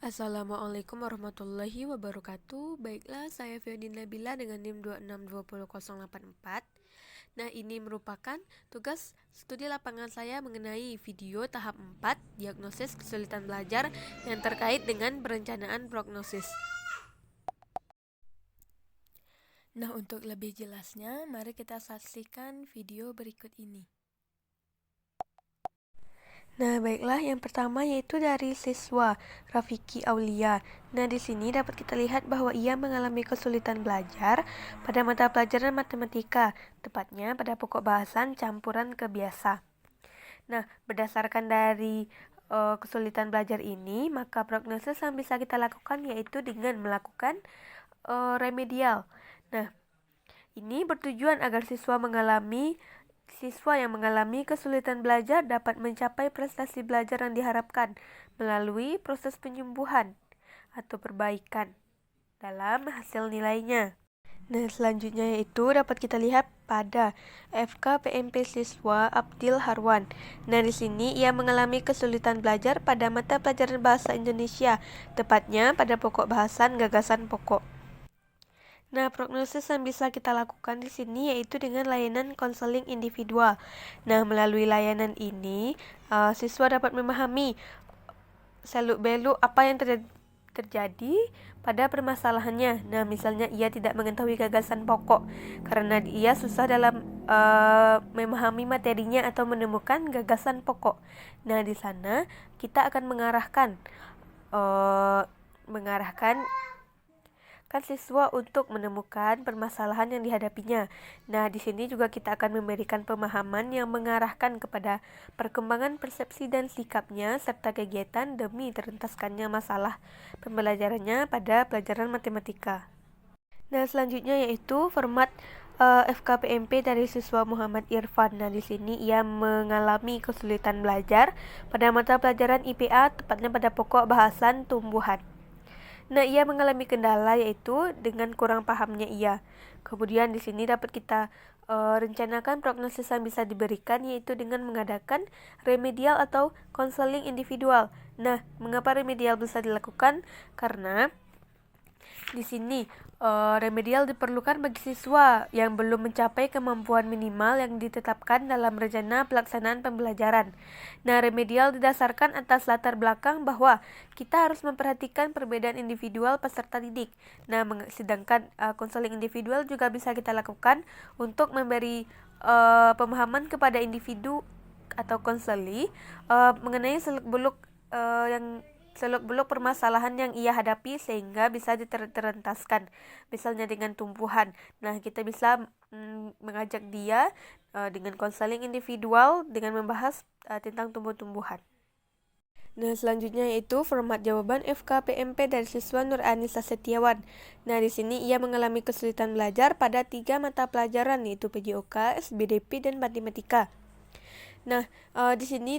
Assalamualaikum warahmatullahi wabarakatuh. Baiklah, saya Fiodin Nabila dengan NIM 2620084. Nah, ini merupakan tugas studi lapangan saya mengenai video tahap 4, diagnosis kesulitan belajar yang terkait dengan perencanaan prognosis. Nah, untuk lebih jelasnya, mari kita saksikan video berikut ini. Nah, baiklah, yang pertama yaitu dari siswa Rafiki Aulia. Nah, di sini dapat kita lihat bahwa ia mengalami kesulitan belajar pada mata pelajaran matematika, tepatnya pada pokok bahasan campuran kebiasa. Nah, berdasarkan dari kesulitan belajar ini, maka prognosis yang bisa kita lakukan yaitu dengan melakukan remedial. Nah, ini bertujuan agar siswa yang mengalami kesulitan belajar dapat mencapai prestasi belajar yang diharapkan melalui proses penyembuhan atau perbaikan dalam hasil nilainya. Nah, selanjutnya yaitu dapat kita lihat pada FKPMP siswa Abdil Harwan. Nah, di sini ia mengalami kesulitan belajar pada mata pelajaran bahasa Indonesia, tepatnya pada pokok bahasan gagasan pokok. Nah, prognosis yang bisa kita lakukan di sini yaitu dengan layanan konseling individual. Nah, melalui layanan ini, siswa dapat memahami seluk-beluk apa yang terjadi pada permasalahannya. Nah, misalnya ia tidak mengetahui gagasan pokok karena ia susah dalam memahami materinya atau menemukan gagasan pokok. Nah, di sana kita akan mengarahkan siswa untuk menemukan permasalahan yang dihadapinya. Nah, di sini juga kita akan memberikan pemahaman yang mengarahkan kepada perkembangan persepsi dan sikapnya serta kegiatan demi terentaskannya masalah pembelajarannya pada pelajaran matematika. Nah, selanjutnya yaitu format FKPMP dari siswa Muhammad Irfan. Nah, di sini ia mengalami kesulitan belajar pada mata pelajaran IPA, tepatnya pada pokok bahasan tumbuhan. Nah, ia mengalami kendala yaitu dengan kurang pahamnya ia. Kemudian di sini dapat kita rencanakan prognosis yang bisa diberikan yaitu dengan mengadakan remedial atau konseling individual. Nah, mengapa remedial bisa dilakukan? Karena di sini remedial diperlukan bagi siswa yang belum mencapai kemampuan minimal yang ditetapkan dalam rencana pelaksanaan pembelajaran. Nah, remedial didasarkan atas latar belakang bahwa kita harus memperhatikan perbedaan individual peserta didik. Nah, sedangkan konseling individual juga bisa kita lakukan untuk memberi pemahaman kepada individu atau konseli mengenai seluk-beluk permasalahan yang ia hadapi sehingga bisa diterentaskan, misalnya dengan tumbuhan. Nah, kita bisa mengajak dia dengan konseling individual dengan membahas tentang tumbuh-tumbuhan. Nah, selanjutnya yaitu format jawaban FKPMP dari siswa Nur Anissa Setiawan. Nah, di sini ia mengalami kesulitan belajar pada 3 mata pelajaran yaitu PJOK, SBDP, dan matematika. Nah, di sini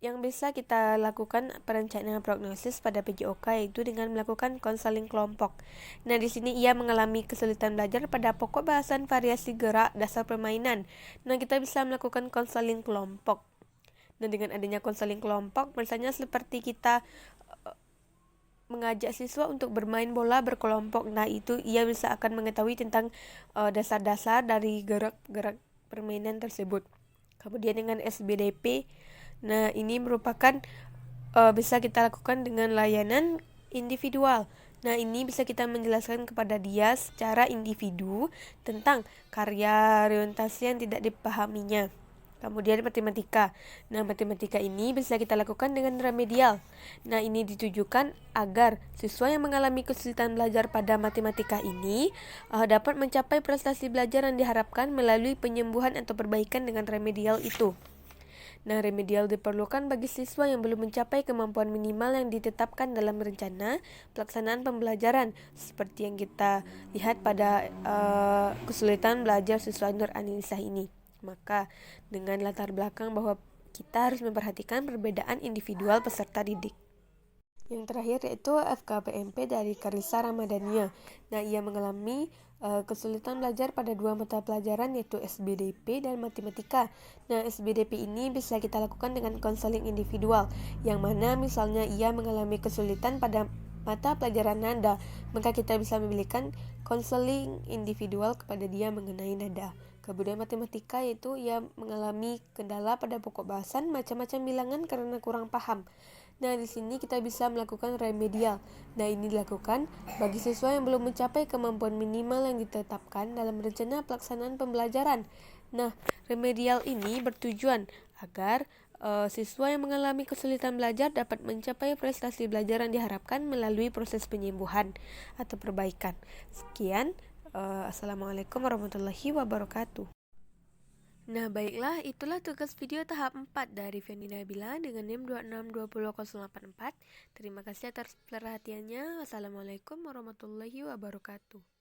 yang bisa kita lakukan perencanaan prognosis pada PJOK yaitu dengan melakukan konseling kelompok. Nah, di sini ia mengalami kesulitan belajar pada pokok bahasan variasi gerak dasar permainan. Nah, kita bisa melakukan konseling kelompok. Nah, dengan adanya konseling kelompok, misalnya seperti kita mengajak siswa untuk bermain bola berkelompok. Nah, itu ia bisa akan mengetahui tentang dasar-dasar dari gerak-gerak permainan tersebut. Kemudian dengan SBDP, nah ini merupakan bisa kita lakukan dengan layanan individual. Nah, ini bisa kita menjelaskan kepada dia secara individu tentang karya orientasi yang tidak dipahaminya. Kemudian matematika. Nah, matematika ini bisa kita lakukan dengan remedial. Nah, ini ditujukan agar siswa yang mengalami kesulitan belajar pada matematika ini dapat mencapai prestasi belajar yang diharapkan melalui penyembuhan atau perbaikan dengan remedial itu. Nah, remedial diperlukan bagi siswa yang belum mencapai kemampuan minimal yang ditetapkan dalam rencana pelaksanaan pembelajaran, seperti yang kita lihat pada kesulitan belajar siswa Nur Anissa ini. Maka dengan latar belakang bahwa kita harus memperhatikan perbedaan individual peserta didik. Yang terakhir yaitu FKBMP dari Karissa Ramadhania. Nah, ia mengalami kesulitan belajar pada dua mata pelajaran yaitu SBDP dan matematika. Nah, SBDP ini bisa kita lakukan dengan konseling individual, yang mana misalnya ia mengalami kesulitan pada mata pelajaran nada, maka kita bisa memberikan konseling individual kepada dia mengenai nada. Kemudian matematika yaitu ia mengalami kendala pada pokok bahasan macam-macam bilangan karena kurang paham. Nah, di sini kita bisa melakukan remedial. Nah, ini dilakukan bagi siswa yang belum mencapai kemampuan minimal yang ditetapkan dalam rencana pelaksanaan pembelajaran. Nah, remedial ini bertujuan agar siswa yang mengalami kesulitan belajar dapat mencapai prestasi belajar yang diharapkan melalui proses penyembuhan atau perbaikan. Sekian, Assalamualaikum warahmatullahi wabarakatuh. Nah, baiklah, itulah tugas video tahap 4 dari Fendi Nabila dengan NIM 2620084. Terima kasih atas perhatiannya. Wassalamualaikum warahmatullahi wabarakatuh.